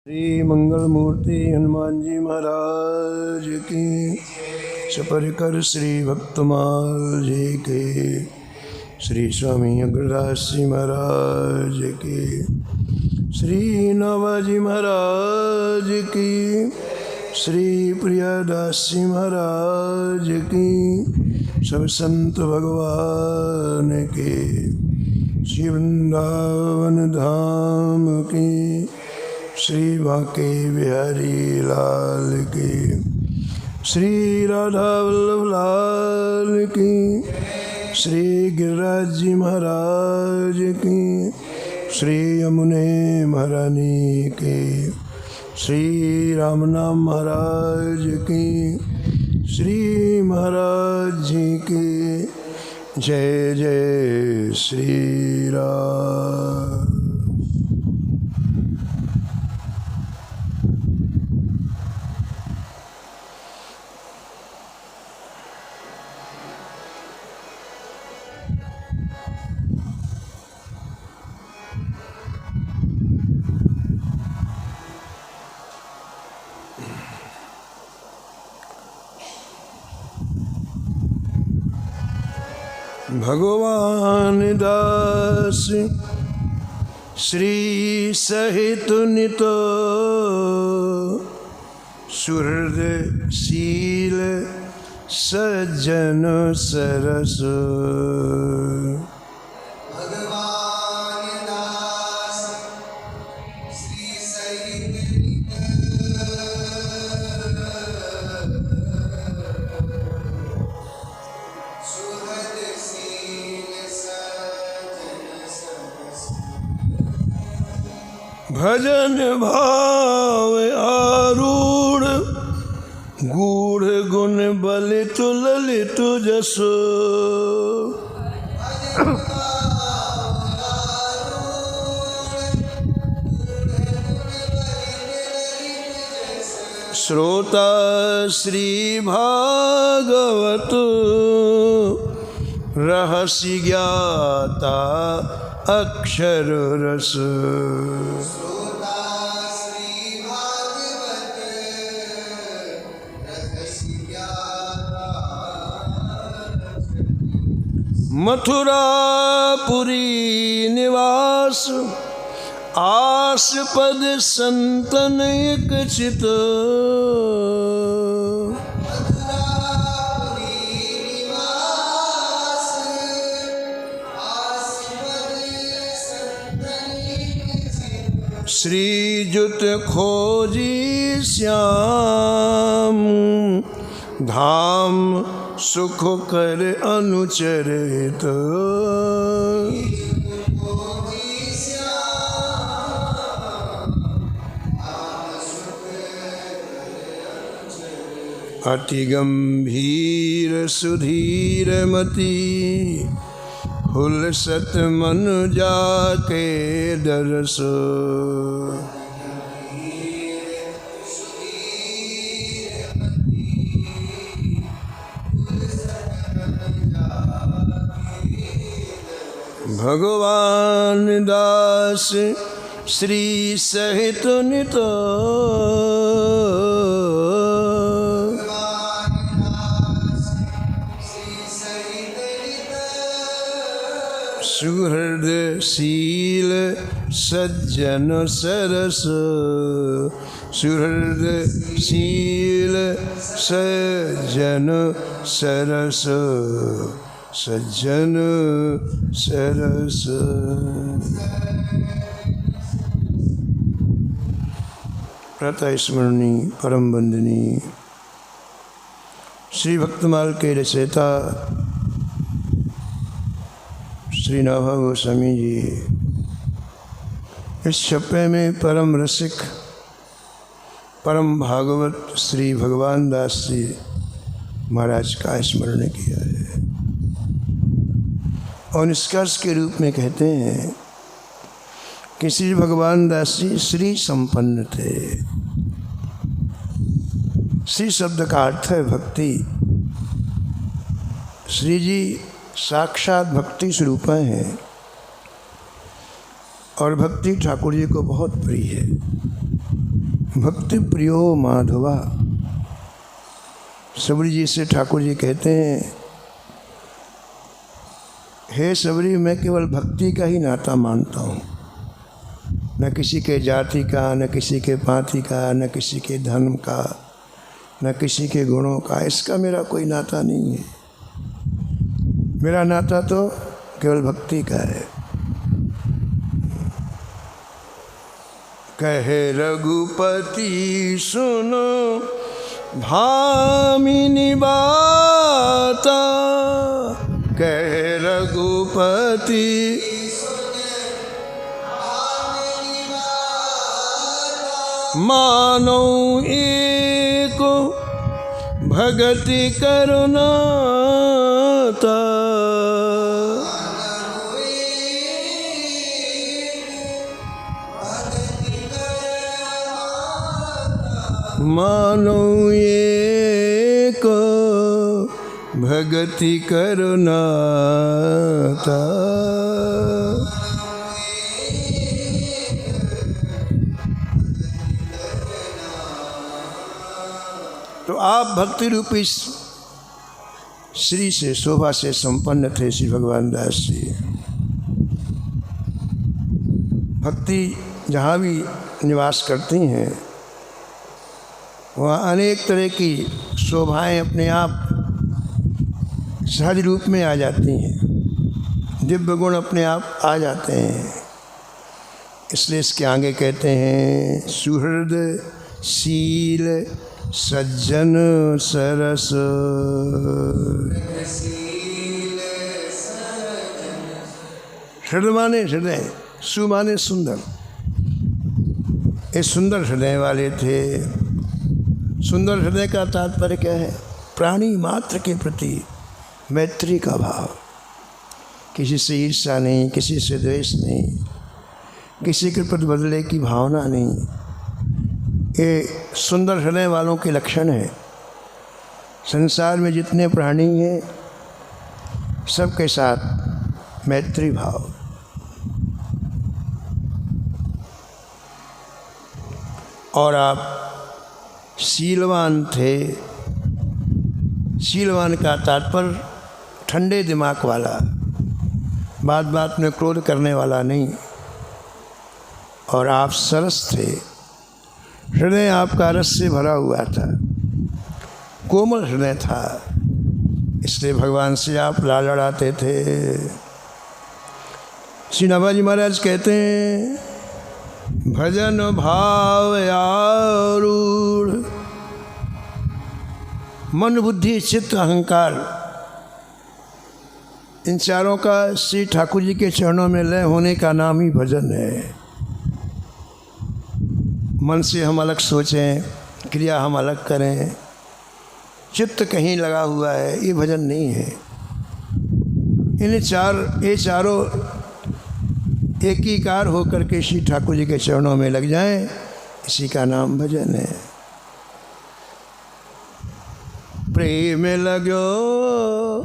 श्री मंगल मूर्ति हनुमान जी महाराज की, सपरिकर श्री भक्तमाल जी के, श्री स्वामी अग्रदास जी महाराज की, श्री नवाजी महाराज की, श्री प्रियादास जी महाराज की, सब संत भगवान के, श्री वृंदावन धाम की, श्री बांके बिहारी लाल की, श्री राधा वल्लभ लाल की, श्री गिरिराज जी महाराज की, श्री यमुने महारानी की, श्री रामनाम महाराज की, श्री महाराज जी की, जय जय श्री राम। भगवान दास श्री सहित नित, सुहृद शील सज्जन सरस। भजन भाव आरूढ़, गूढ़ गुण बलित ललित जस। श्रोता श्री भागवत, रहस्य ज्ञाता अक्षर रस। मथुरापुरी निवास, आस्पद संतन एक चित। श्रीजुत खोजी श्याम, धाम सुख कर अनुचरित। अति गंभीर सुधीर मति, हुलसत मन जाके दरस। भगवान दास श्री सहित नित, सुहृद शील सज्जन सरस। सुहृद शील सज्जन सरस, सज्जन सरस। प्रातः स्मरणी परम वंदनी श्री भक्तमाल के रचयिता श्री नाभा गोस्वामी जी इस छप्पे में परम रसिक परम भागवत श्री भगवान दास जी महाराज का स्मरण किया है और निष्कर्ष के रूप में कहते हैं कि श्री भगवान दास जी श्री संपन्न थे। श्री शब्द का अर्थ है भक्ति। श्री जी साक्षात भक्ति स्वरूप हैं और भक्ति ठाकुर जी को बहुत प्रिय है। भक्ति प्रियो माधवा। सबरी जी से ठाकुर जी कहते हैं, हे सबरी, मैं केवल भक्ति का ही नाता मानता हूँ, न किसी के जाति का, न किसी के पाति का, न किसी के धर्म का, न किसी के गुणों का। इसका मेरा कोई नाता नहीं है। मेरा नाता तो केवल भक्ति का है। कहे रघुपति सुनो भामिनी बाता, कहे रघुपति मानो एक भगति करुणाता, मानो एक भगति करुणाता। तो आप भक्ति रूपी श्री से, शोभा से संपन्न थे श्री भगवान दास जी। भक्ति जहाँ भी निवास करती हैं वहाँ अनेक तरह की शोभाएं अपने आप सहज रूप में आ जाती हैं, दिव्य गुण अपने आप आ जाते हैं। इसलिए इसके आगे कहते हैं, सुहृद शील सज्जन सरस। हृदय माने हृदय, सु माने सुंदर। ये सुंदर हृदय वाले थे। सुंदर हृदय का तात्पर्य क्या है? प्राणी मात्र के प्रति मैत्री का भाव, किसी से ईर्ष्या नहीं, किसी से द्वेष नहीं, किसी के प्रति बदले की भावना नहीं। ये सुंदर हृदय वालों के लक्षण है। संसार में जितने प्राणी हैं सबके साथ मैत्री भाव। और आप शीलवान थे। शीलवान का तात्पर्य ठंडे दिमाग वाला, बात बात में क्रोध करने वाला नहीं। और आप सरस थे। हृदय आपका रस से भरा हुआ था, कोमल हृदय था। इसलिए भगवान से आप लाड लड़ाते थे। श्री नाभाजी महाराज कहते हैं, भजन भाव आरूढ़ मन बुद्धि चित्त अहंकार, इन चारों का श्री ठाकुर जी के चरणों में लय होने का नाम ही भजन है। मन से हम अलग सोचें, क्रिया हम अलग करें, चित्त कहीं लगा हुआ है, ये भजन नहीं है। ये चारों एकीकार होकर के श्री ठाकुर जी के चरणों में लग जाएं, इसी का नाम भजन है। प्रेम लगो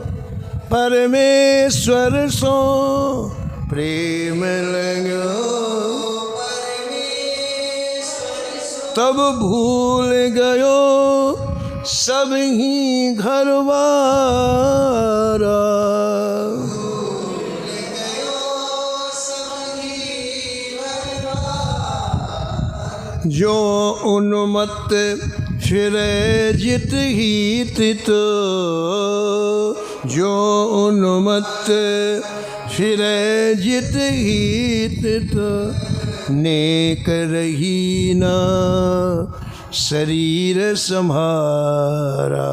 परमेश्वर सो, प्रेम लगो तब भूल गयो सब ही घरवारा। जो उन्मत्त फिरे जित ही तित, जो उन्मत्त फिरे जित ही तित, नेक रही ना शरीर सम्हारा।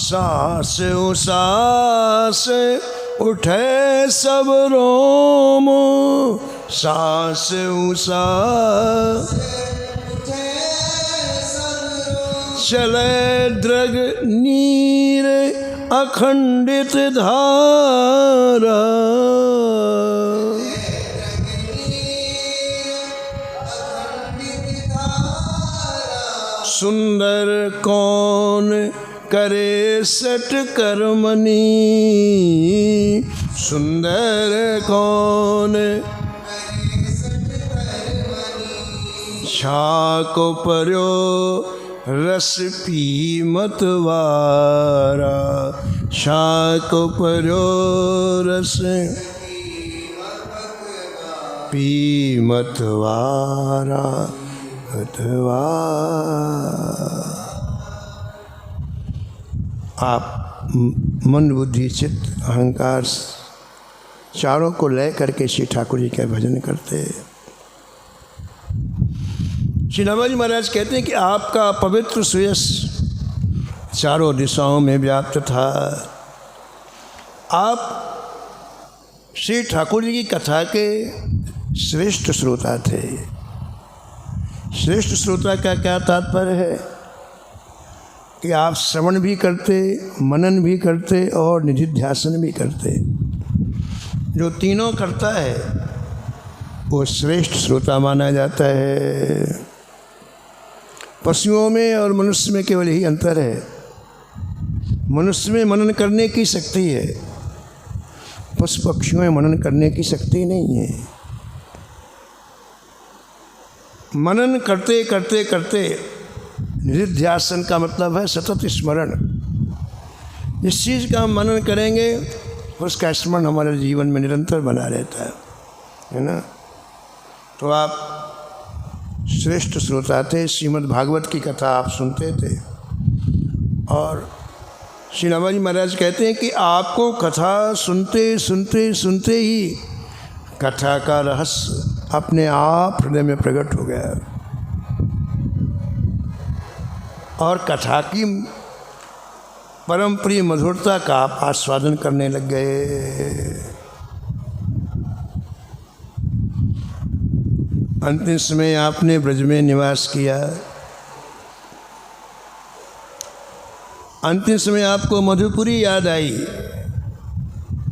सांस उसास उठे सब रोम, सांस उसास चले द्रग नीर अखंडित धारा। सुंदर कौन करे सट कर्मनी, सुंदर कौन छाको पर्यो रस पी मतवारा, छाको पर्यो रस पी मतवारा आप मन बुद्धि चित्त अहंकार चारों को लय करके श्री ठाकुर जी का भजन करते। श्री नवाजी महाराज कहते हैं कि आपका पवित्र सुयश चारों दिशाओं में व्याप्त था। आप श्री ठाकुर जी की कथा के श्रेष्ठ श्रोता थे। श्रेष्ठ श्रोता का क्या तात्पर्य है कि आप श्रवण भी करते, मनन भी करते और निधिध्यासन भी करते। जो तीनों करता है वो श्रेष्ठ श्रोता माना जाता है। पशुओं में और मनुष्य में केवल यही अंतर है, मनुष्य में मनन करने की शक्ति है, पशु पक्षियों में मनन करने की शक्ति नहीं है। मनन करते करते करते निधिध्यासन का मतलब है सतत स्मरण। जिस चीज़ का हम मनन करेंगे उसका स्मरण हमारे जीवन में निरंतर बना रहता है ना। तो आप श्रेष्ठ श्रोता थे। श्रीमद् भागवत की कथा आप सुनते थे और श्री नवाजी महाराज कहते हैं कि आपको कथा सुनते सुनते सुनते ही कथा का रहस्य अपने आप हृदय में प्रकट हो गया और कथा की परम प्रिय मधुरता का आप आस्वादन करने लग गए। अंतिम समय आपने ब्रज में निवास किया। अंतिम समय आपको मधुपुरी याद आई।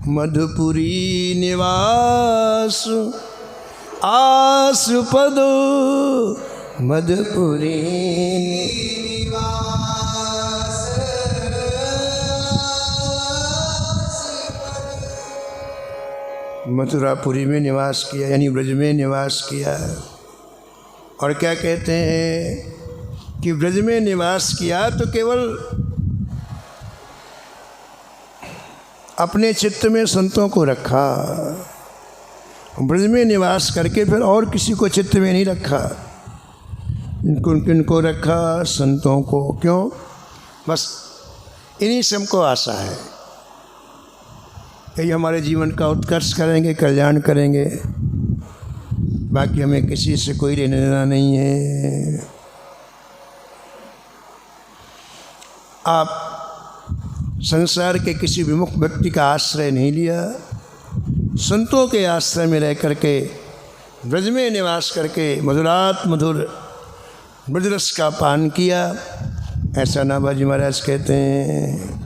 मधुपुरी निवास आसुपदो, मधुपुरी मथुरापुरी में निवास किया, यानी ब्रज में निवास किया। और क्या कहते हैं कि ब्रज में निवास किया तो केवल अपने चित्त में संतों को रखा, ब्रज में निवास करके फिर और किसी को चित्त में नहीं रखा। किनको रखा? संतों को। क्यों? बस इन्हीं से हमको आशा है, यही हमारे जीवन का उत्कर्ष करेंगे, कल्याण करेंगे, बाकी हमें किसी से कोई लेना देना नहीं है। आप संसार के किसी विमुख व्यक्ति का आश्रय नहीं लिया, संतों के आश्रय में रह करके ब्रज में निवास करके मधुरात मधुर ब्रजरस का पान किया। ऐसा नाभाजी महाराज कहते हैं।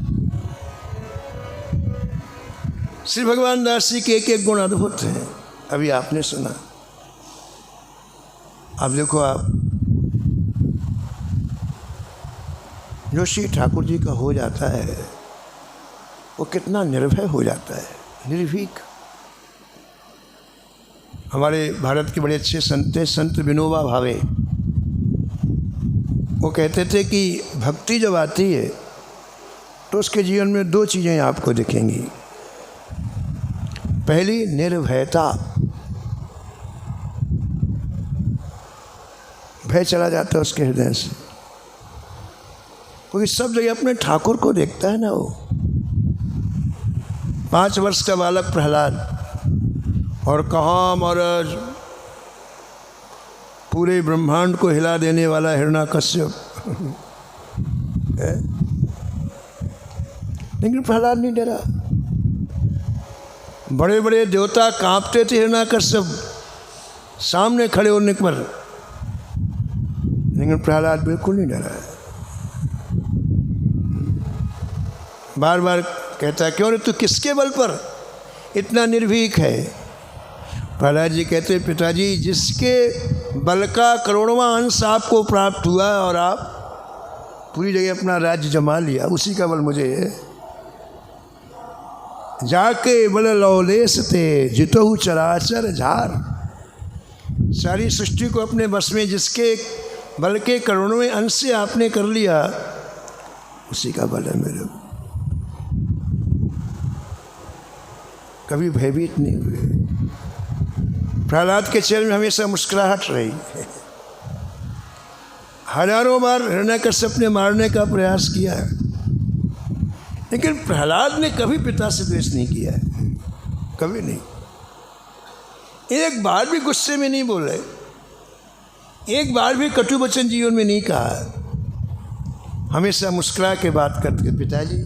श्री भगवान दास जी के एक एक गुण अद्भुत हैं। अभी आपने सुना, अब देखो आप, जो श्री ठाकुर जी का हो जाता है वो कितना निर्भय हो जाता है, निर्भीक। हमारे भारत के बड़े अच्छे संत थे, संत विनोबा भावे। वो कहते थे कि भक्ति जब आती है तो उसके जीवन में दो चीज़ें आपको दिखेंगी। पहली, निर्भयता, भय चला जाता है उसके हृदय से, क्योंकि सब जगह अपने ठाकुर को देखता है ना। वो 5 वर्ष का बालक प्रहलाद और कहाँ महाराज पूरे ब्रह्मांड को हिला देने वाला हिरण्यकश्यप लेकिन प्रहलाद नहीं डरा। बड़े बड़े देवता कांपते थे हिरण्यकश्यप सामने खड़े होने पर, लेकिन प्रहलाद बिल्कुल नहीं डरा। बार बार कहता है, क्यों रे तू किसके बल पर इतना निर्भीक है? प्रहलाद जी कहते, पिताजी जिसके बल का करोड़वां अंश आपको प्राप्त हुआ और आप पूरी जगह अपना राज्य जमा लिया, उसी का बल मुझे है। जाके बल लौलेस ते जितहु चराचर झार। सारी सृष्टि को अपने बस में जिसके बल के करोड़ों अंश से आपने कर लिया, उसी का बल है मेरे। कभी भयभीत नहीं हुए। प्रहलाद के चेहरे में हमेशा मुस्कुराहट रही। हजारों बार हिरण्यकश्यप ने मारने का प्रयास किया है, लेकिन प्रहलाद ने कभी पिता से द्वेष नहीं किया है, कभी नहीं। एक बार भी गुस्से में नहीं बोले, एक बार भी कटु वचन जीवन में नहीं कहा। हमेशा मुस्कुरा के बात करते, पिताजी।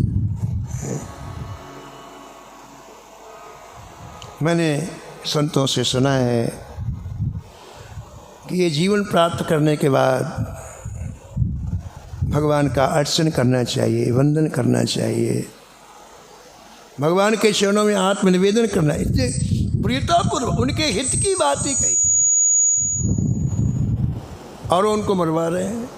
मैंने संतों से सुना है कि ये जीवन प्राप्त करने के बाद भगवान का अर्चन करना चाहिए, वंदन करना चाहिए, भगवान के चरणों में आत्मनिवेदन करना। इतने प्रियतापूर्वक उनके हित की बात ही कही और उनको मरवा रहे हैं।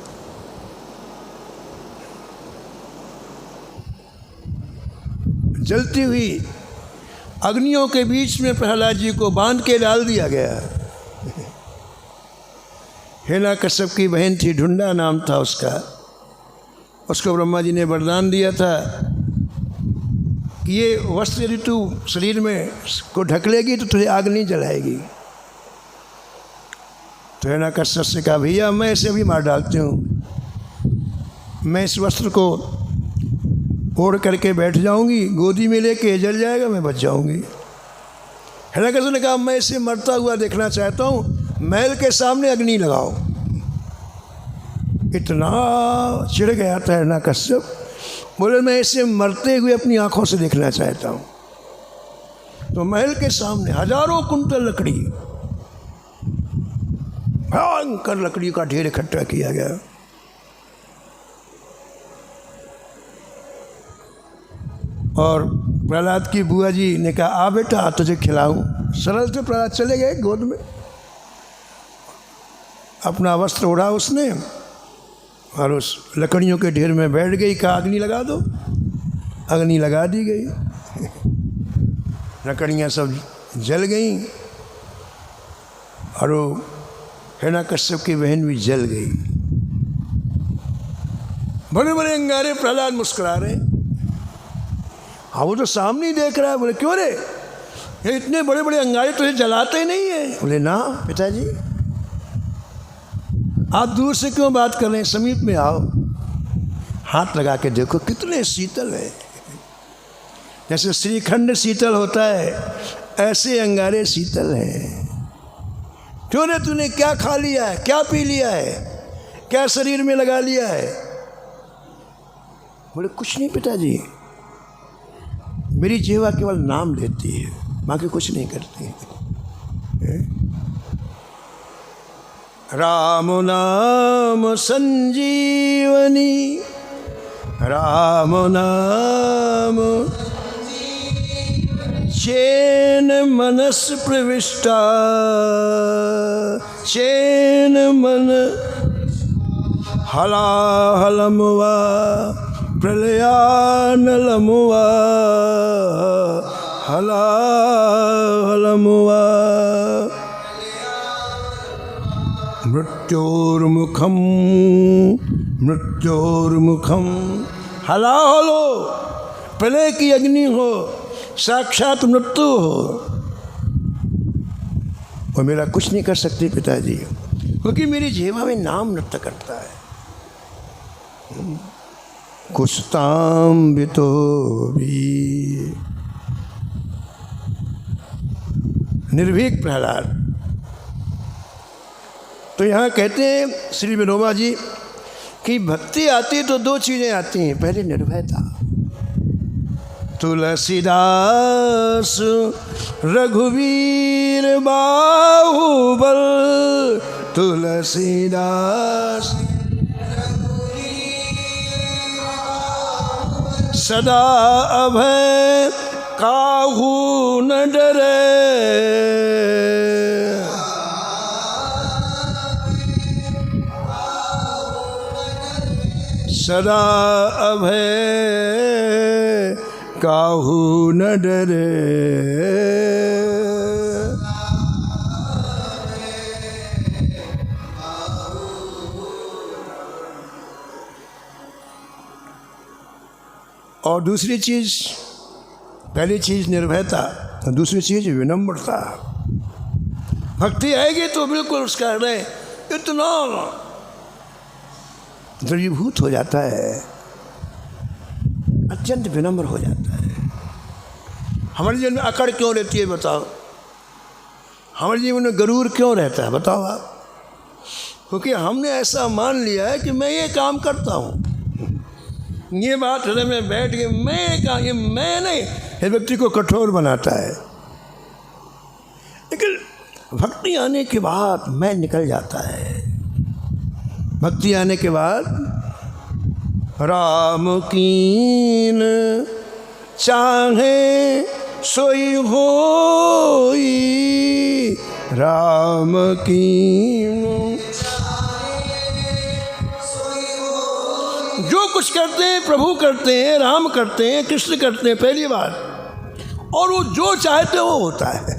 जलती हुई अग्नियों के बीच में प्रहलाद जी को बांध के डाल दिया गया। हिरण्यकश्यप की बहन थी, ढूंढा नाम था उसका। उसको ब्रह्मा जी ने वरदान दिया था कि ये वस्त्र यदि तू शरीर में को ढक लेगी तो तुझे आग नहीं जलाएगी। तो हिरण्यकश्यप से कहा, भैया मैं इसे भी मार डालती हूँ, मैं इस वस्त्र को ओढ़ करके बैठ जाऊंगी, गोदी में लेके जल जाएगा, मैं बच जाऊंगी। हिरण्यकश्यप ने कहा, मैं इसे मरता हुआ देखना चाहता हूँ, महल के सामने अग्नि लगाओ। इतना चिढ़ गया था हिरण्यकश्यप, बोले मैं इसे मरते हुए अपनी आंखों से देखना चाहता हूँ। तो महल के सामने हजारों कुंटल लकड़ी, भयंकर लकड़ी का ढेर इकट्ठा किया गया। और प्रहलाद की बुआ जी ने कहा, आ बेटा आ तुझे खिलाऊं। सरल से प्रहलाद चले गए गोद में, अपना वस्त्र ओढ़ा उसने और उस लकड़ियों के ढेर में बैठ गई। कहा, अग्नि लगा दो। अग्नि लगा दी गई, लकड़ियाँ सब जल गईं और वो हिरण्यकश्यप की बहन भी जल गई। बड़े बड़े अंगारे, प्रहलाद मुस्कुरा रहे। हाँ, वो तो सामने ही देख रहा है। बोले, क्यों रे, ये इतने बड़े बड़े अंगारे तुझे जलाते ही नहीं है? बोले, ना पिताजी। आप दूर से क्यों बात कर रहे हैं, समीप में आओ, हाथ लगा के देखो कितने शीतल है। जैसे श्रीखंड शीतल होता है, ऐसे अंगारे शीतल हैं। क्यों रे, तूने क्या खा लिया है, क्या पी लिया है, क्या शरीर में लगा लिया है? बोले, कुछ नहीं पिताजी, मेरी जीवा केवल नाम लेती है, बाकी कुछ नहीं करती है। राम नाम संजीवनी, राम नाम चैन मनस प्रविष्टा, चैन मन हलाहलमुआ प्रलयानलमुआ, हलाहलमुआ मृत्योर्मुखम, मृत्योर्मुखम। हलाहलो, प्रलय की अग्नि हो, साक्षात मृत्यु हो, वो मेरा कुछ नहीं कर सकती पिताजी, क्योंकि मेरी जीवा में नाम नृत्य करता है। कुस्ताम भी तो भी निर्भीक प्रहलाद। तो यहाँ कहते हैं श्री विनोबा जी कि भक्ति आती तो दो चीज़ें आती हैं। पहले निर्भयता, तुलसीदास रघुवीर बाहुबल, तुलसीदास सदा अभय काहू न डरे, सदा अभय काहू न डरे। और दूसरी चीज़, पहली चीज़ निर्भयता, दूसरी चीज़ विनम्रता। भक्ति आएगी तो बिल्कुल उसका हृदय इतना द्रवीभूत हो जाता है, अत्यंत विनम्र हो जाता है। हमारे जीवन में अकड़ क्यों रहती है बताओ? हमारे जीवन में गरूर क्यों रहता है बताओ आप? क्योंकि हमने ऐसा मान लिया है कि मैं ये काम करता हूँ, ये बात हृदय में बैठ गई, ये मैं नहीं, ये व्यक्ति को कठोर बनाता है। लेकिन भक्ति आने के बाद मैं निकल जाता है। भक्ति आने के बाद राम कीन चाहे सोई होई, राम कीन। जो कुछ करते हैं प्रभु करते हैं, राम करते हैं, कृष्ण करते हैं पहली बार, और वो जो चाहते हैं वो होता है।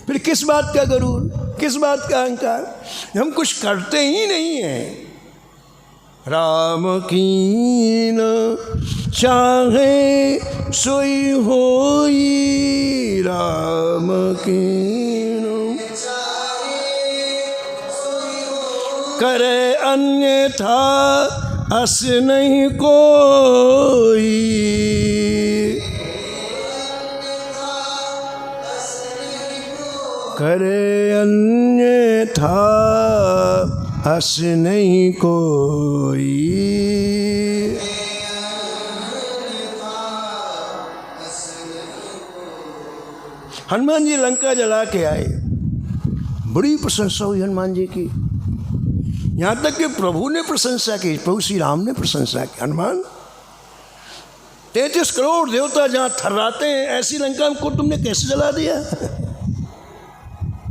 फिर किस बात का गरूर, किस बात का अहंकार? हम कुछ करते ही नहीं हैं। राम कीन चाहे सोई होई, राम कीन करे अन्यथा अस नहीं कोई। करे अन्यथा अस नहीं कोई। हनुमान जी लंका जला के आए, बड़ी प्रशंसा हुई हनुमान जी की। यहाँ तक कि प्रभु ने प्रशंसा की, प्रभु श्री राम ने प्रशंसा की। हनुमान 33 करोड़ देवता जहाँ थर्राते हैं, ऐसी लंका को तुमने कैसे जला दिया?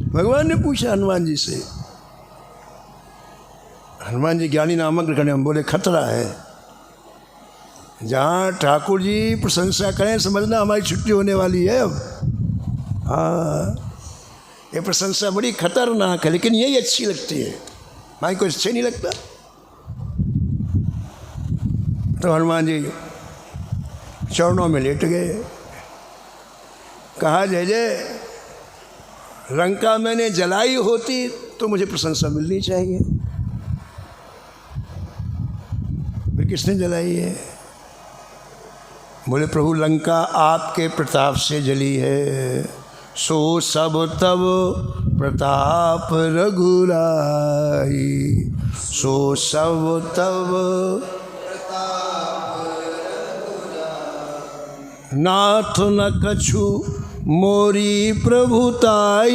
भगवान ने पूछा हनुमान जी से। हनुमान जी ज्ञानी नामक करने हम बोले खतरा है। जहाँ ठाकुर जी प्रशंसा करें समझना हमारी छुट्टी होने वाली है अब। हाँ, ये प्रशंसा बड़ी खतरनाक है, लेकिन यही अच्छी लगती है, भाई को अच्छे नहीं लगता। तो हनुमान जी चरणों में लेट गए, कहा जय जय, लंका मैंने जलाई होती तो मुझे प्रशंसा मिलनी चाहिए, फिर किसने जलाई है? बोले प्रभु लंका आपके प्रताप से जली है, सो सब तब प्रताप रघुराई, सो सब तब नाथ न कछु मोरी प्रभुताई,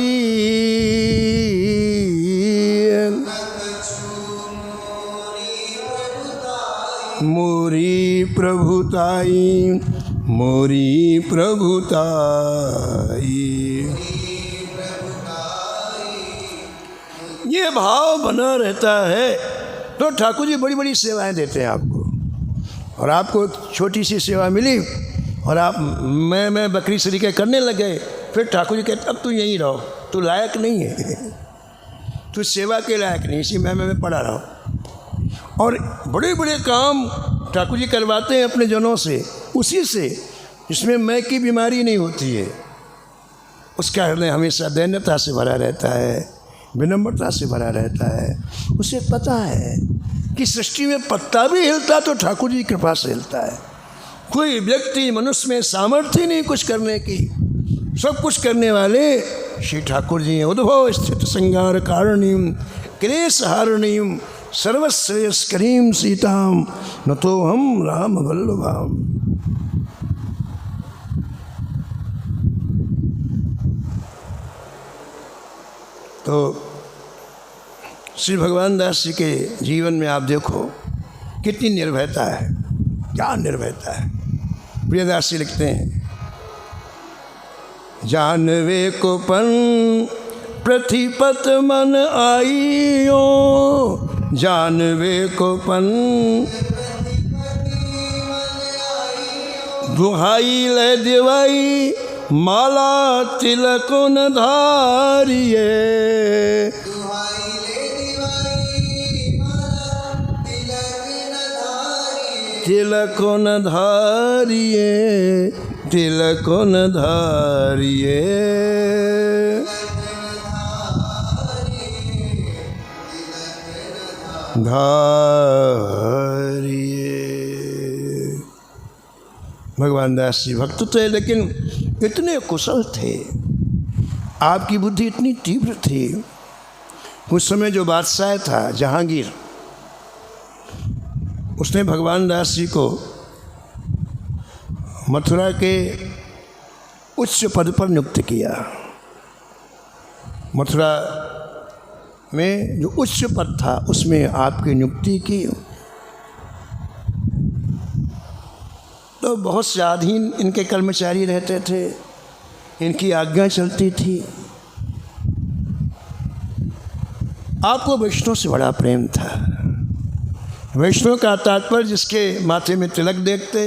मोरी प्रभुताई, मोरी प्रभुताई। ये भाव बना रहता है तो ठाकुर जी बड़ी बड़ी सेवाएं देते हैं आपको। और आपको एक छोटी सी सेवा मिली और आप मैं बकरी सरीके करने लग गए, फिर ठाकुर जी कहते अब तू यहीं रहो, तू लायक नहीं है, तू सेवा के लायक नहीं, इसी मैं पड़ा रहो। और बड़े बड़े काम ठाकुर जी करवाते हैं अपने जनों से, उसी से जिसमें मैं की बीमारी नहीं होती है। उसका हृदय हमेशा दैन्यता से भरा रहता है, विनम्रता से भरा रहता है। उसे पता है कि सृष्टि में पत्ता भी हिलता तो ठाकुर जी की कृपा से हिलता है। कोई व्यक्ति मनुष्य में सामर्थ्य नहीं कुछ करने की, सब कुछ करने वाले श्री ठाकुर जी हैं। उद्भव स्थित संहार कारणीम क्लेश हारणीम सर्वश्रेयस्करीम सीताम न तो हम राम वल्लभाम। तो श्री भगवान दास जी के जीवन में आप देखो कितनी निर्भयता है, क्या निर्भयता है। प्रियदास जी लिखते हैं, जानवे को पन प्रतिपत मन आईयो, जानवे को पन दुहाई ले दिवाई माला तिलक न धारिए, तिलक न धारिए, तिलक न धारिए। धारिए। भगवान दास जी भक्त थे, लेकिन इतने कुशल थे, आपकी बुद्धि इतनी तीव्र थी। उस समय जो बादशाह था जहांगीर, उसने भगवान दास जी को मथुरा के उच्च पद पर नियुक्त किया। मथुरा में जो उच्च पद था उसमें आपकी नियुक्ति की। तो बहुत से अधीन इनके कर्मचारी रहते थे, इनकी आज्ञा चलती थी। आपको वैष्णव से बड़ा प्रेम था। वैष्णव का तात्पर्य जिसके माथे में तिलक देखते,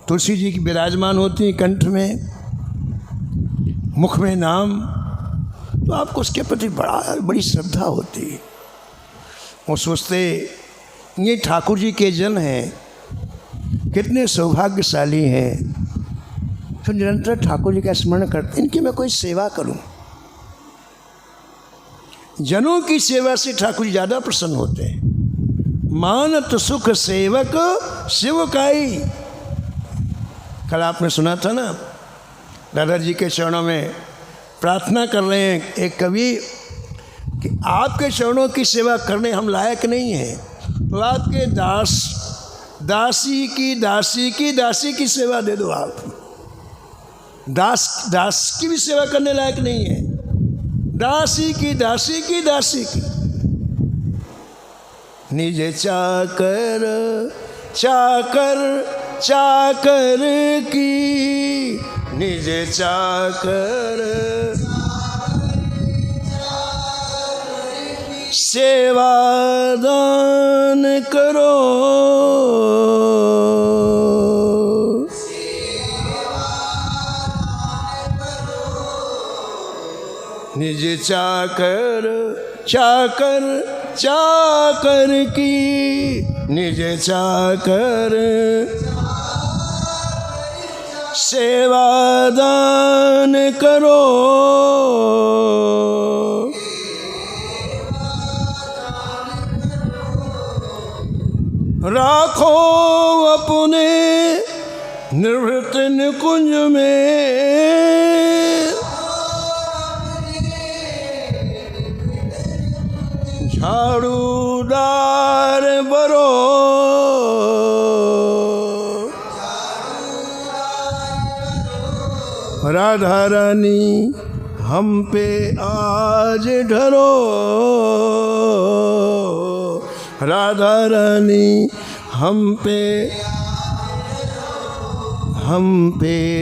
तुलसी जी की विराजमान होती कंठ में, मुख में नाम, तो आपको उसके प्रति बड़ी श्रद्धा होती। वो सोचते ये ठाकुर जी के जन हैं, कितने सौभाग्यशाली हैं, तो निरंतर ठाकुर जी का स्मरण करते, इनकी मैं कोई सेवा करूं। जनों की सेवा से ठाकुर जी ज़्यादा प्रसन्न होते हैं। मानत सुख सेवक शिवकाई। कल आपने सुना था ना, दादाजी के चरणों में प्रार्थना कर रहे हैं एक कवि कि आपके चरणों की सेवा करने हम लायक नहीं हैं, तो आपके दासी की सेवा दे दो। आप दास की भी सेवा करने लायक नहीं है, दासी की निज चाकर की, निज चाकर सेवा दान करो, निज चाकर की, निज चाकर सेवा दान करो। राखो अपने निर्भृत निकुंज में, झाड़ूदार बरो, राधा रानी हम पे आज ढरो, राधा रानी हम पे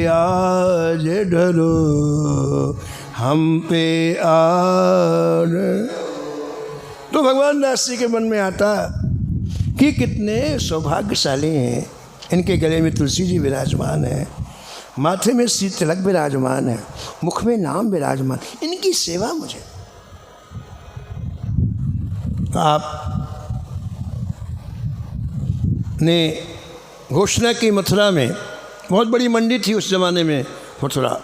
आज ढरो, हम पे आज। तो भगवान दास जी के मन में आता कि कितने सौभाग्यशाली हैं, इनके गले में तुलसी जी विराजमान है, माथे में श्री तिलक विराजमान है, मुख में नाम विराजमान, इनकी सेवा मुझे। तो आप ने घोषणा की मथुरा में, बहुत बड़ी मंडी थी उस ज़माने में मथुरा,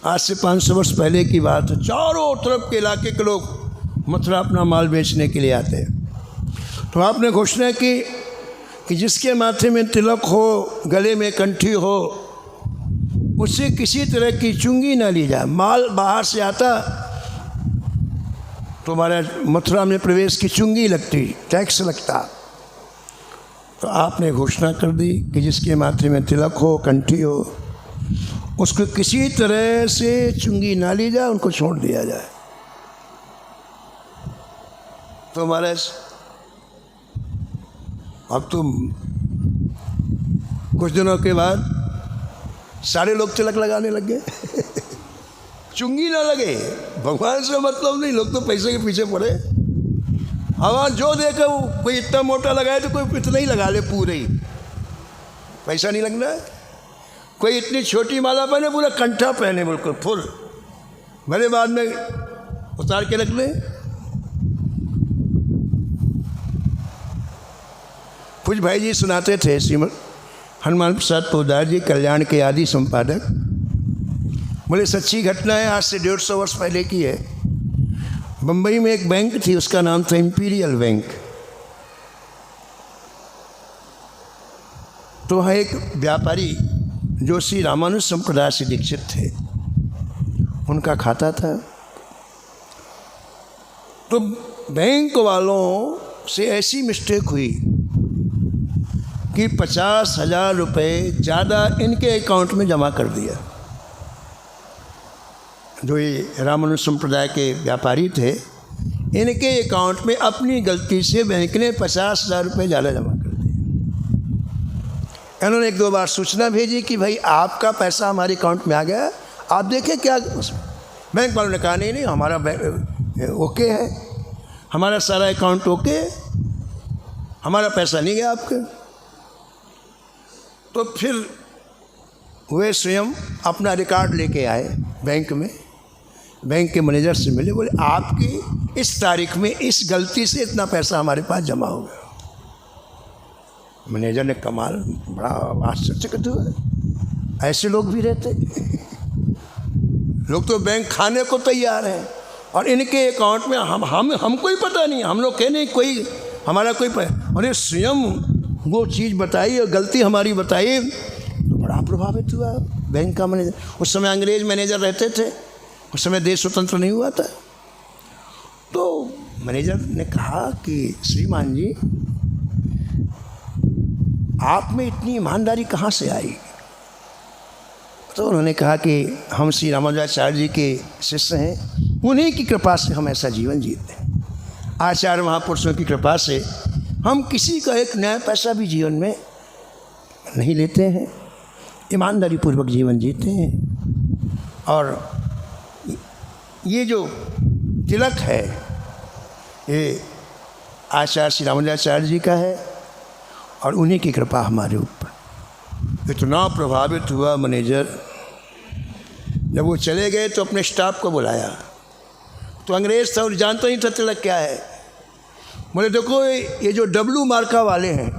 आज से 500 वर्ष पहले की बात है। चारों तरफ के इलाके के लोग मथुरा अपना माल बेचने के लिए आते हैं। तो आपने घोषणा की कि जिसके माथे में तिलक हो, गले में कंठी हो, उससे किसी तरह की चुंगी ना ली जाए। माल बाहर से आता तो हमारे मथुरा में प्रवेश की चुंगी लगती, टैक्स लगता। तो आपने घोषणा कर दी कि जिसके माथे में तिलक हो, कंठी हो, उसको किसी तरह से चुंगी ना ली जाए, उनको छोड़ दिया जाए। तो महाराज अब तो कुछ दिनों के बाद सारे लोग तिलक लगाने लग गए। चुंगी ना लगे, भगवान से मतलब नहीं, लोग तो पैसे के पीछे पड़े। अब जो देखा वो कोई इतना मोटा लगाए तो कोई इतना ही लगा ले पूरे ही। पैसा नहीं लगना है। कोई इतनी छोटी माला पहने, पूरा कंठा पहने बिल्कुल फुल, भले बाद में उतार के रख ले। कुछ भाई जी सुनाते थे, श्रीमद हनुमान प्रसाद पोद्दार जी कल्याण के आदि संपादक, बोले सच्ची घटना है, आज से 150 वर्ष पहले की है। बम्बई में एक बैंक थी, उसका नाम था इंपीरियल बैंक। तो वहाँ एक व्यापारी जो श्री रामानुज संप्रदाय से दीक्षित थे, उनका खाता था। तो बैंक वालों से ऐसी मिस्टेक हुई कि 50,000 रुपये ज़्यादा इनके अकाउंट में जमा कर दिया। जो ये रामानुज संप्रदाय के व्यापारी थे, इनके अकाउंट में अपनी गलती से बैंक ने 50,000 रुपये ज़्यादा जमा कर दिए। इन्होंने 1-2 बार सूचना भेजी कि भाई आपका पैसा हमारे अकाउंट में आ गया, आप देखें क्या। बैंक वालों ने कहा नहीं हमारा ओके है, हमारा सारा अकाउंट ओके, हमारा पैसा नहीं गया आपके। तो फिर वे स्वयं अपना रिकॉर्ड लेके आए बैंक में, बैंक के मैनेजर से मिले, बोले आपकी इस तारीख में इस गलती से इतना पैसा हमारे पास जमा हो गया। मैनेजर ने कमाल, बड़ा आश्चर्यचकित हुआ, ऐसे लोग भी रहते। लोग तो बैंक खाने को तैयार हैं और इनके अकाउंट में हमको ही पता नहीं, हम लोग कह नहीं कोई हमारा कोई उन्हें स्वयं वो चीज़ बताई और गलती हमारी बताई, तो बड़ा प्रभावित हुआ बैंक का मैनेजर। उस समय अंग्रेज मैनेजर रहते थे, उस समय देश स्वतंत्र नहीं हुआ था। तो मैनेजर ने कहा कि श्रीमान जी, आप में इतनी ईमानदारी कहाँ से आई? तो उन्होंने कहा कि हम श्री रामानुजाचार्य जी के शिष्य हैं, उन्हीं की कृपा से हम ऐसा जीवन जीते हैं। आचार्य महापुरुषों की कृपा से हम किसी का एक नया पैसा भी जीवन में नहीं लेते हैं, ईमानदारी पूर्वक जीवन जीते हैं। और ये जो तिलक है, ये आचार्य श्री रामानुजाचार्य जी का है और उन्हीं की कृपा हमारे ऊपर। इतना प्रभावित हुआ मैनेजर, जब वो चले गए तो अपने स्टाफ को बुलाया। तो अंग्रेज था और जानता नहीं था तिलक क्या है। बोले देखो ये जो डब्लू मार्का वाले हैं,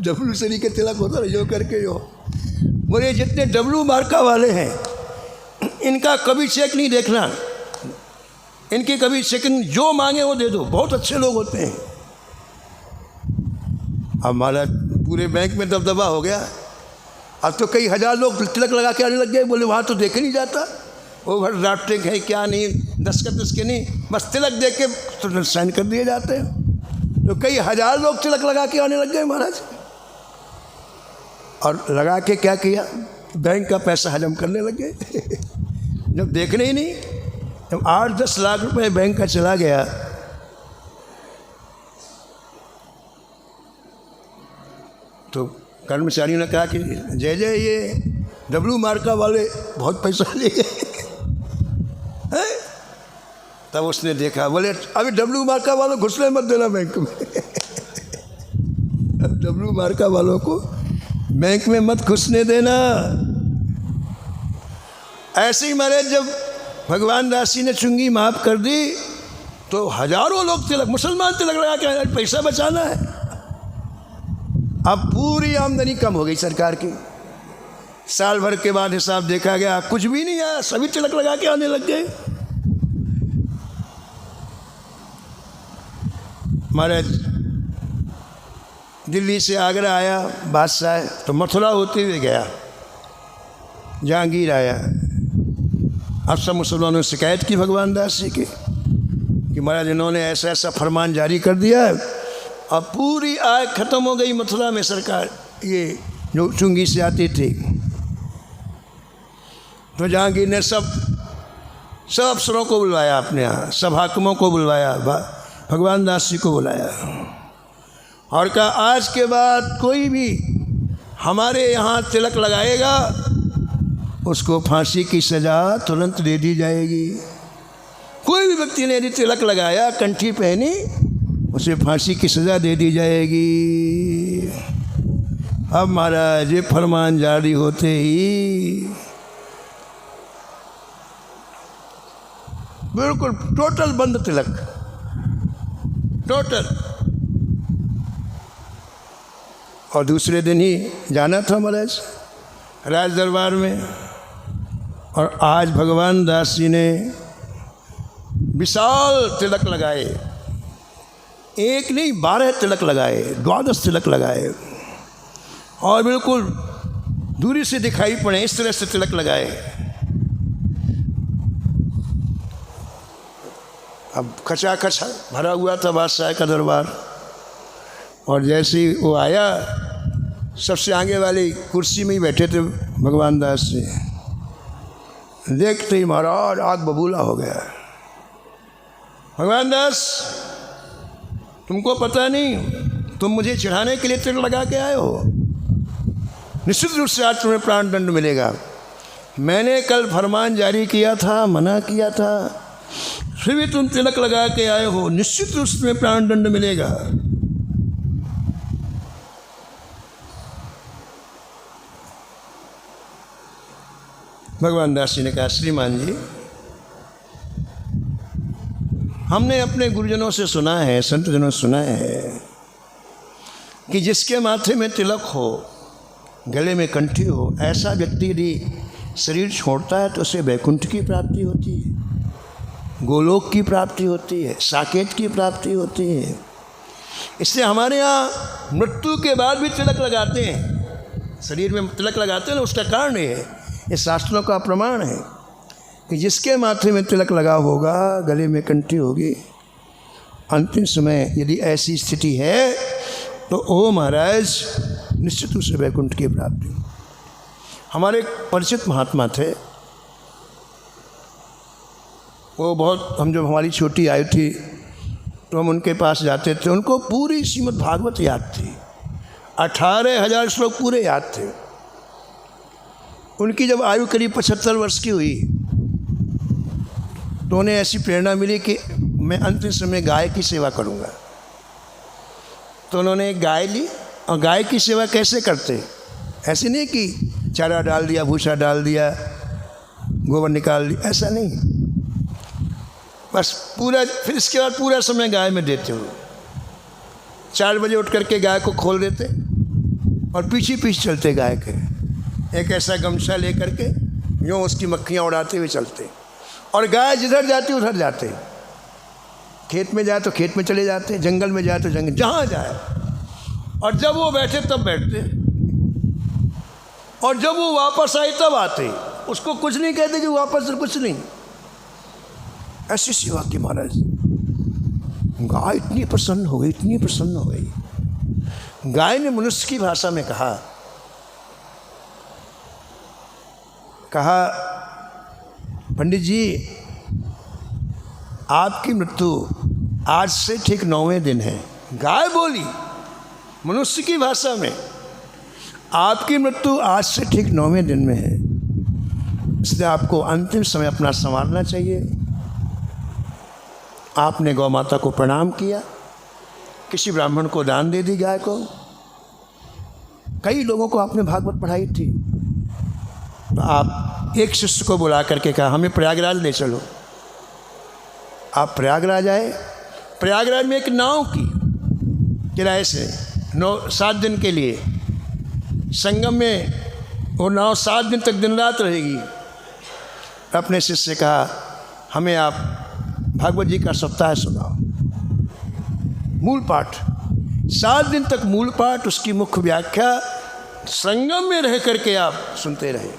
डब्लू से नहीं के तिलक होता है जो करके जो, बोले जितने डब्लू मार्का वाले हैं इनका कभी चेक नहीं देखना, इनकी कभी चेकिंग जो मांगे वो दे दो, बहुत अच्छे लोग होते हैं। अब हमारा पूरे बैंक में दबदबा हो गया। अब तो कई हज़ार लोग तिलक लगा के आने लग गए। बोले वहाँ तो देखे नहीं जाता, ओवर ड्राफ्टिंग है क्या नहीं, दस्तखत उसके नहीं, बस तिलक देख के तो साइन कर दिए जाते हैं। तो कई हज़ार लोग तिलक लगा के आने लग गए महाराज। और लगा के क्या किया, बैंक का पैसा हजम करने लग गए। जब देखने ही नहीं, जब 8-10 लाख रुपए बैंक का चला गया, तो कर्मचारियों ने कहा कि जय जय ये डब्लू मार्का वाले बहुत पैसा ले गए। तब उसने देखा, बोले अभी डब्लू मार्का वालों घुसने मत देना बैंक में। डब्लू मार्का वालों को बैंक में मत घुसने देना। ऐसे ही महाराज जब भगवान दास जी ने चुंगी माफ़ कर दी तो हजारों लोग तिलक, मुसलमान तिलक लगा के पैसा बचाना है। अब पूरी आमदनी कम हो गई सरकार की। साल भर के बाद हिसाब देखा गया, कुछ भी नहीं आया, सभी तिलक लगा के आने लग गए। महाराज दिल्ली से आगरा आया बादशाह, तो मथुरा होते हुए गया, जहांगीर आया। अब सब मुसलमानों ने शिकायत की भगवान दास जी की कि महाराज इन्होंने ऐसा ऐसा फरमान जारी कर दिया है। अब पूरी आय ख़त्म हो गई मथुरा में सरकार, ये जो चुंगी से आती थी। तो जहांगीर ने सब अफसरों को बुलवाया, अपने यहाँ सब हाकिमों को बुलवाया, भगवान दास जी को बुलाया और कहा आज के बाद कोई भी हमारे यहाँ तिलक लगाएगा उसको फांसी की सज़ा तुरंत दे दी जाएगी। कोई भी व्यक्ति ने यदि तिलक लगाया, कंठी पहनी, उसे फांसी की सज़ा दे दी जाएगी। अब महाराज ये फरमान जारी होते ही बिल्कुल टोटल बंद तिलक, टोटल। और दूसरे दिन ही जाना था महाराज राज दरबार में। और आज भगवान दास जी ने विशाल तिलक लगाए, एक नहीं 12 तिलक लगाए, 12 तिलक लगाए, और बिल्कुल दूरी से दिखाई पड़े इस तरह से तिलक लगाए। अब खचाखच भरा हुआ था बादशाह का दरबार। और जैसे ही वो आया, सबसे आगे वाली कुर्सी में ही बैठे थे भगवान दास जी। देखते ही महाराज आग बबूला हो गया। भगवान दास, तुमको पता नहीं, तुम मुझे चढ़ाने के लिए तिलक लगा के आए हो, निश्चित रूप से आज तुम्हें प्राण दंड मिलेगा। मैंने कल फरमान जारी किया था, मना किया था, फिर भी तुम तिलक लगा के आए हो, निश्चित रूप से तुम्हें प्राण दंड मिलेगा। भगवान दास जी ने कहा, श्रीमान जी, हमने अपने गुरुजनों से सुना है, संतजनों से सुना है कि जिसके माथे में तिलक हो, गले में कंठी हो, ऐसा व्यक्ति यदि शरीर छोड़ता है तो उसे वैकुंठ की प्राप्ति होती है, गोलोक की प्राप्ति होती है, साकेत की प्राप्ति होती है। इसलिए हमारे यहाँ मृत्यु के बाद भी तिलक लगाते हैं, शरीर में तिलक लगाते हैं ना, उसका कारण ये शास्त्रों का प्रमाण है कि जिसके माथे में तिलक लगा होगा, गले में कंठी होगी, अंतिम समय यदि ऐसी स्थिति है तो ओ महाराज निश्चित रूप से वैकुंठ की प्राप्ति। हमारे परिचित महात्मा थे, वो बहुत, हम जब हमारी छोटी आयु थी तो हम उनके पास जाते थे, उनको पूरी श्रीमद् भागवत याद थी, 18,000 श्लोक पूरे याद थे। उनकी जब आयु करीब 75 वर्ष की हुई तो उन्हें ऐसी प्रेरणा मिली कि मैं अंतिम समय गाय की सेवा करूँगा। तो उन्होंने एक गाय ली, और गाय की सेवा कैसे करते, ऐसे नहीं कि चारा डाल दिया, भूसा डाल दिया, गोबर निकाल दिया, ऐसा नहीं, बस पूरा, फिर इसके बाद पूरा समय गाय में देते हो। 4 बजे उठ करके गाय को खोल देते और पीछे पीछे चलते गाय के, एक ऐसा गमछा ले करके यूँ उसकी मक्खियाँ उड़ाते हुए चलते, और गाय जिधर जाती उधर जाते, खेत में जाए तो खेत में चले जाते, जंगल में जाए तो जंगल, जहाँ जाए। और जब वो बैठे तब बैठते, और जब वो वापस आए तब आते, उसको कुछ नहीं कहते कि वापस, कुछ नहीं। ऐसी सेवा की महाराज। गाय इतनी प्रसन्न हो गई, इतनी प्रसन्न हो गई। गाय ने मनुष्य की भाषा में कहा, पंडित जी, आपकी मृत्यु आज से ठीक 9वें दिन है। गाय बोली मनुष्य की भाषा में, आपकी मृत्यु आज से ठीक 9वें दिन में है, इसलिए आपको अंतिम समय अपना संवारना चाहिए। आपने गौ माता को प्रणाम किया, किसी ब्राह्मण को दान दे दी गाय को, कई लोगों को आपने भागवत पढ़ाई थी। तो आप एक शिष्य को बुला करके कहा, हमें प्रयागराज ले चलो। आप प्रयागराज आए। प्रयागराज में एक नाव की किराए से 7 दिन के लिए, संगम में वो नाव 7 दिन तक दिन रात रहेगी। अपने शिष्य से कहा, हमें आप भागवत जी का सप्ताह सुनाओ, मूल पाठ, 7 दिन तक मूल पाठ, उसकी मुख्य व्याख्या संगम में रह करके आप सुनते रहे।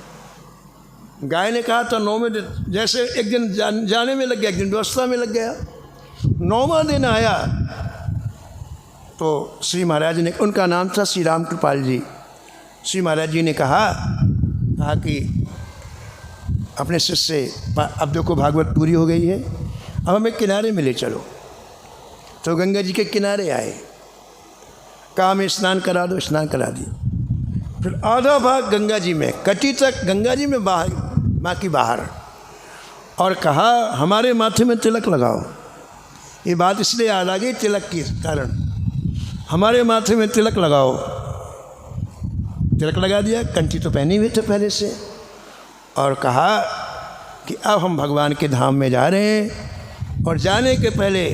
गाय ने कहा था 9वें दिन, जैसे एक दिन जाने में लग गया, एक दिन व्यवस्था में लग गया। 9वां दिन आया तो श्री महाराज ने, उनका नाम था श्री राम कृपाल जी, श्री महाराज जी ने कहा कि अपने शिष्य से, अब देखो भागवत पूरी हो गई है, अब हमें किनारे में ले चलो। तो गंगा जी के किनारे आए, कहा हमें स्नान करा दो, स्नान करा दिया। फिर आधा भाग गंगा जी में, कटी तक गंगा जी में, बाकी बाहर, और कहा हमारे माथे में तिलक लगाओ। ये बात इसलिए याद आ गई तिलक के कारण, हमारे माथे में तिलक लगाओ। तिलक लगा दिया, कंठी तो पहनी हुई थे पहले से, और कहा कि अब हम भगवान के धाम में जा रहे हैं। और जाने के पहले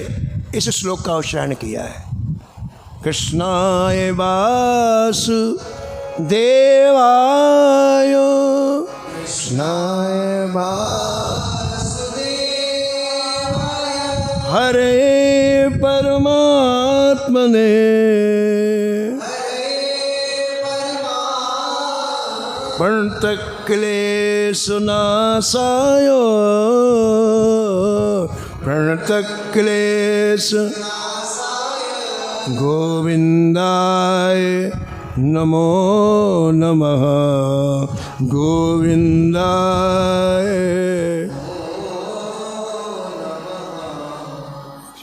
इस श्लोक का उच्चारण किया है, कृष्णाय वासुदेवाय, कृष्णाय वासुदेवाय, हरे परमात्मने, प्रणतक्लेशनाशाय, प्रणतक्लेश गोविंदाय नमो नमः, गोविंदाय।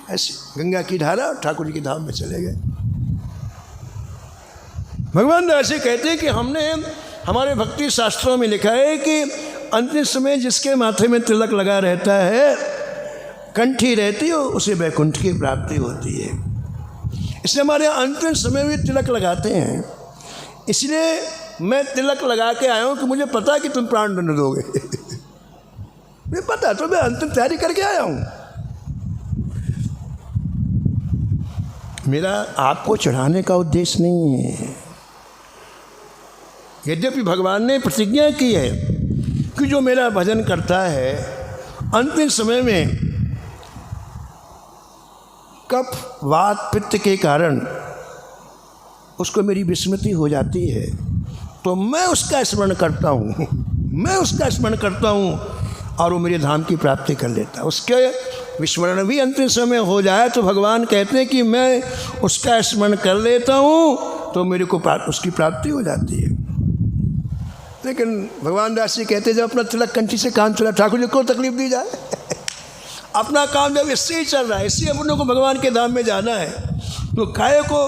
ऐसे गंगा की धारा ठाकुर जी के धाम में चले गए। भगवान दास कहते हैं कि हमने हमारे भक्ति शास्त्रों में लिखा है कि अंतिम समय जिसके माथे में तिलक लगा रहता है, कंठी रहती हो, उसे वैकुंठ की प्राप्ति होती है। इसलिए हमारे अंतिम समय में तिलक लगाते हैं। इसलिए मैं तिलक लगा के आया हूँ कि मुझे पता है कि तुम प्राण दंड दोगे। मुझे पता, तो मैं अंतिम तैयारी करके आया हूँ। मेरा आपको चढ़ाने का उद्देश्य नहीं है। यद्यपि भगवान ने प्रतिज्ञा की है कि जो मेरा भजन करता है अंतिम समय में कफ वात पित्त के कारण उसको मेरी विस्मृति हो जाती है, तो मैं उसका स्मरण करता हूँ, मैं उसका स्मरण करता हूँ और वो मेरे धाम की प्राप्ति कर लेता है। उसके विस्मरण भी अंतिम समय हो जाए तो भगवान कहते हैं कि मैं उसका स्मरण कर लेता हूँ तो मेरे को उसकी प्राप्ति हो जाती है। लेकिन भगवान दास जी कहते हैं जब अपना तिलक कंठी से काम चला, ठाकुर जी को तकलीफ दी जाए। अपना काम जब इससे ही चल रहा है, इससे अपनों को भगवान के धाम में जाना है, तो काहे को।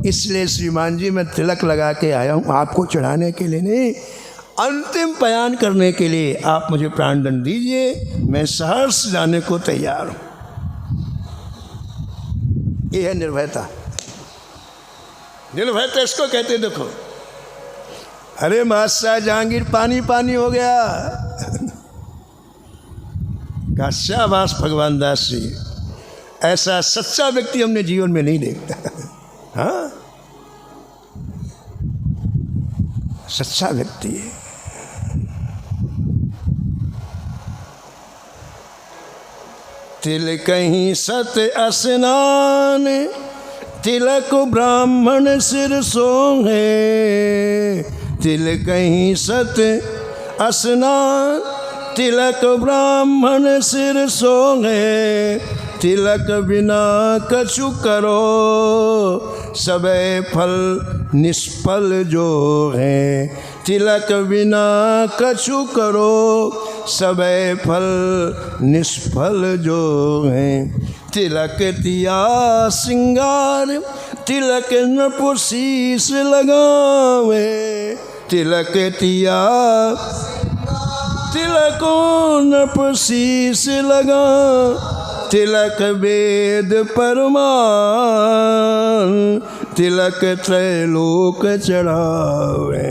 इसलिए श्रीमान जी मैं तिलक लगा के आया हूँ, आपको चढ़ाने के लिए नहीं, अंतिम बयान करने के लिए। आप मुझे प्राण दंड दीजिए, मैं सहर्ष जाने को तैयार हूँ। ये है निर्भयता। निर्भयता इसको कहते हैं। देखो, अरे बादशाह जहांगीर पानी पानी हो गया। का शाबाश भगवान दास जी, ऐसा सच्चा व्यक्ति हमने जीवन में नहीं देखा। हाँ, सच्चा व्यक्ति है। तिलक ही सत स्नान, तिलक ब्राह्मण सिर सोहे, तिलक ही सत स्नान, तिलक ब्राह्मण सिर सोहे, तिलक बिना कछु करो, सबे फल निष्फल जो है, तिलक बिना कछु करो, सबे फल निष्फल जो है। तिलक तिया सिंगार, तिलक नपुर शीश लगावे, तिलक तिया तिलक नपुर शीश लगा, तिलक वेद परमान, तिलक त्रैलोक चढ़ावे,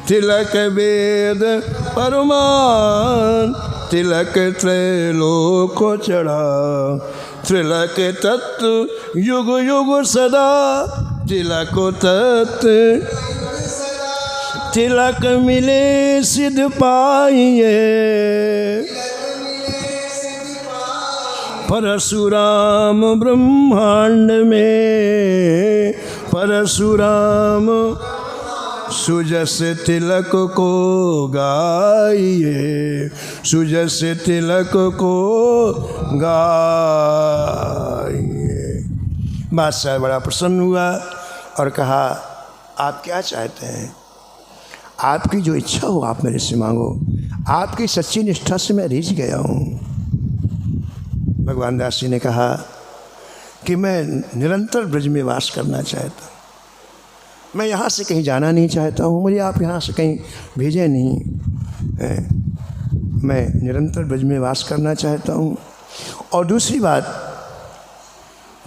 तिलक वेद परमान, तिलक त्रैलोक चढ़ा, तिलक तत्व युग युग सदा, तिलक तत्व तिलक मिले सिद्ध पाइए, परशुराम ब्रह्मांड में, परशुराम सुजस तिलक को गाइए, सुजस तिलक को गाइए। बादशाह बड़ा प्रसन्न हुआ और कहा, आप क्या चाहते हैं? आपकी जो इच्छा हो आप मेरे से मांगो, आपकी सच्ची निष्ठा से मैं रिझ गया हूँ। भगवान दास जी ने कहा कि मैं निरंतर ब्रज में वास करना चाहता हूँ, मैं यहाँ से कहीं जाना नहीं चाहता हूँ, मुझे आप यहाँ से कहीं भेजें नहीं, मैं निरंतर ब्रज में वास करना चाहता हूँ। और दूसरी बात,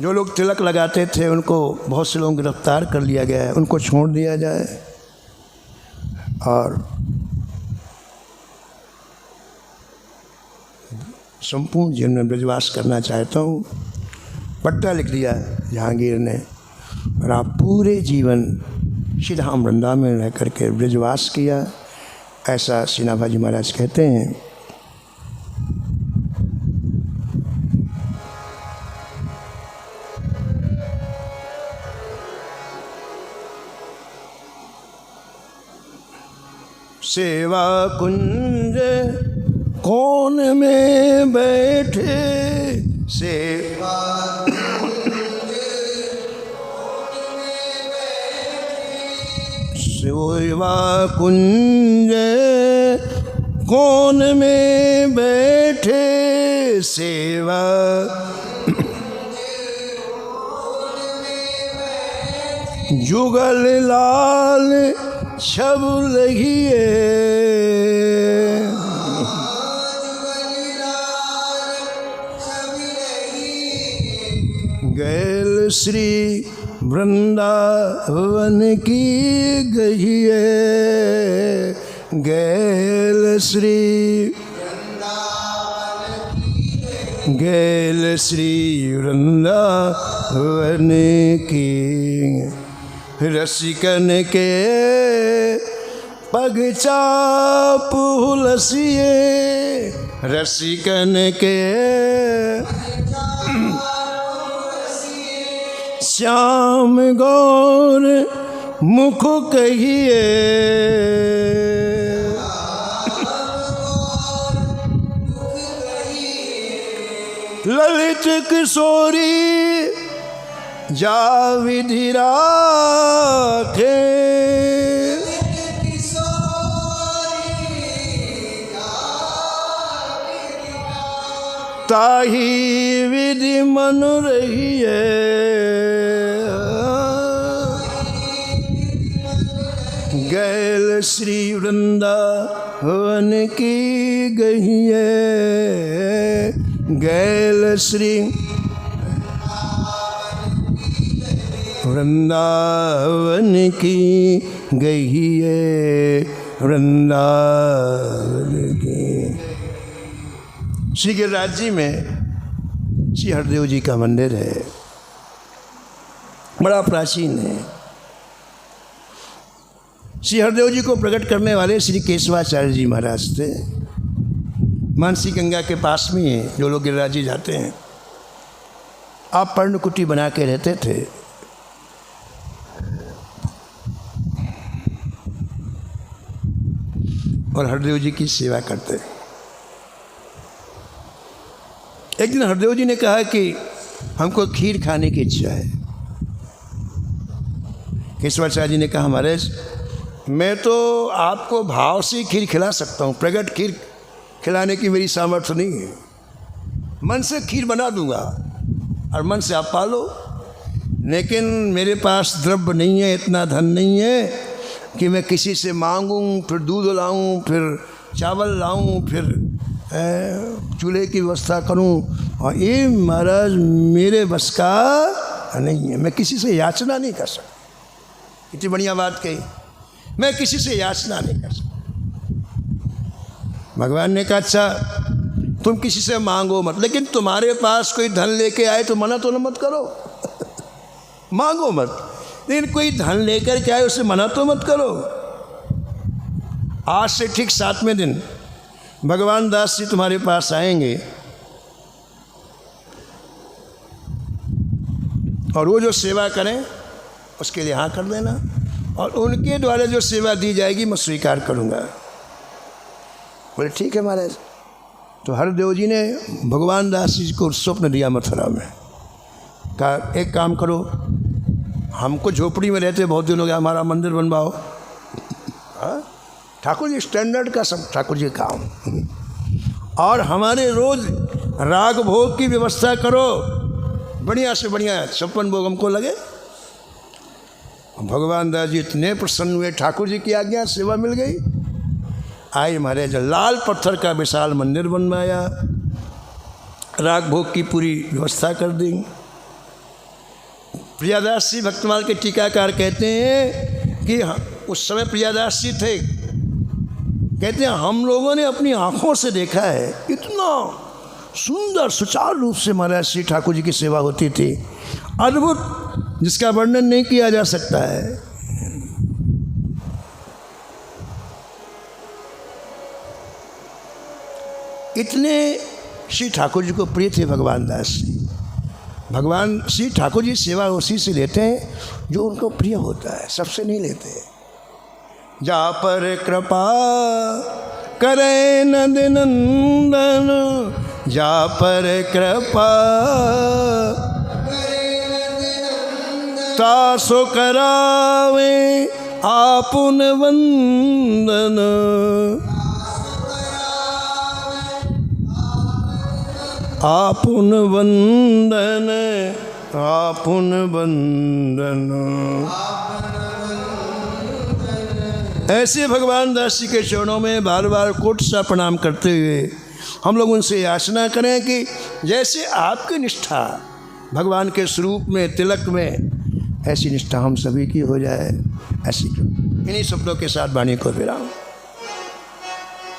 जो लोग तिलक लगाते थे उनको बहुत से लोग गिरफ्तार कर लिया गया है, उनको छोड़ दिया जाए। और संपूर्ण जीवन में ब्रजवास करना चाहता हूँ। पट्टा लिख दिया जहांगीर ने, और आप पूरे जीवन श्री धाम वृंदावन में रह करके ब्रजवास किया, ऐसा श्री नाभाजी महाराज कहते हैं। सेवा कुंज कौन में बैठे, सेवा कुंज कौन में बैठे, सेवा जुगल लाल छब लगिए, गैल श्री वृंदावन की गहिए, गैल श्री वृंदावन की, रसिकन के पग चाप हुलसिए, रसिकन के श्याम गौर मुख कहिए, ललित किशोरी जा विधि राखे, ताही विधि मन रहिए, गैल श्री वृंदावन की गहिए, गैल श्री वृंदावन की गहिए, वृंदावन की। श्री गिरिराज जी में श्री हरदेव जी का मंदिर है, बड़ा प्राचीन है। श्री हरदेव जी को प्रकट करने वाले श्री केशवाचार्य जी महाराज थे। मानसी गंगा के पास में है, जो लोग गिरिराज जी जाते हैं, आप पर्णकुटी बना के रहते थे। और हरदेव जी की सेवा करते। एक दिन हरदेव जी ने कहा कि हमको खीर खाने की इच्छा है। केशवाचार्य जी ने कहा, महाराज मैं तो आपको भाव से खीर खिला सकता हूँ, प्रकट खीर खिलाने की मेरी सामर्थ्य नहीं है। मन से खीर बना दूंगा और मन से आप पालो, लेकिन मेरे पास द्रव्य नहीं है, इतना धन नहीं है कि मैं किसी से मांगूं, फिर दूध लाऊं, फिर चावल लाऊं, फिर चूल्हे की व्यवस्था करूं। और ये महाराज मेरे बस का नहीं है, मैं किसी से याचना नहीं कर सकता। इतनी बढ़िया बात कही, मैं किसी से याचना नहीं कर सकता। भगवान ने कहा, अच्छा तुम किसी से मांगो मत, लेकिन तुम्हारे पास कोई धन लेके आए तो मना तो न मत करो मांगो मत, लेकिन कोई धन लेकर के आए उसे मना तो मत करो। आज से ठीक 7वें दिन भगवान दास जी तुम्हारे पास आएंगे और वो जो सेवा करें उसके लिए हाँ कर देना, और उनके द्वारा जो सेवा दी जाएगी मैं स्वीकार करूँगा। बोले ठीक है महाराज। तो हरदेव जी ने भगवान दास जी को स्वप्न दिया मथुरा में, कहा एक काम करो, हमको झोपड़ी में रहते बहुत दिन हो गया, हमारा मंदिर बनवाओ। ठाकुर जी स्टैंडर्ड का सब ठाकुर जी काम, और हमारे रोज राग भोग की व्यवस्था करो, बढ़िया से बढ़िया 56 भोग हमको लगे। भगवान दास जी इतने प्रसन्न हुए, ठाकुर जी की आज्ञा, सेवा मिल गई। आए महाराज, लाल पत्थर का विशाल मंदिर बनवाया, राग भोग की पूरी व्यवस्था कर दी। प्रियादास जी भक्तमाल के टीकाकार कहते हैं कि उस समय प्रियादास जी थे कहते हैं हम लोगों ने अपनी आँखों से देखा है, इतना सुंदर सुचारू रूप से महाराज श्री ठाकुर जी की सेवा होती थी, अद्भुत, जिसका वर्णन नहीं किया जा सकता है। इतने श्री ठाकुर जी को प्रिय थे भगवान दास जी। भगवान श्री ठाकुर जी सेवा उसी से लेते हैं जो उनको प्रिय होता है, सबसे नहीं लेते। जा पर कृपा करे नंद नंदन, जा पर कृपा तासो करावे आपुन वंदन, आपुन वंदन, आपुन वंदन। ऐसे भगवान दास जी के चरणों में बार बार कोटि सा प्रणाम करते हुए हम लोग उनसे याचना करें कि जैसे आपकी निष्ठा भगवान के स्वरूप में, तिलक में, ऐसी निष्ठा हम सभी की हो जाए। ऐसी इन्हीं शब्दों के साथ वाणी को विराम।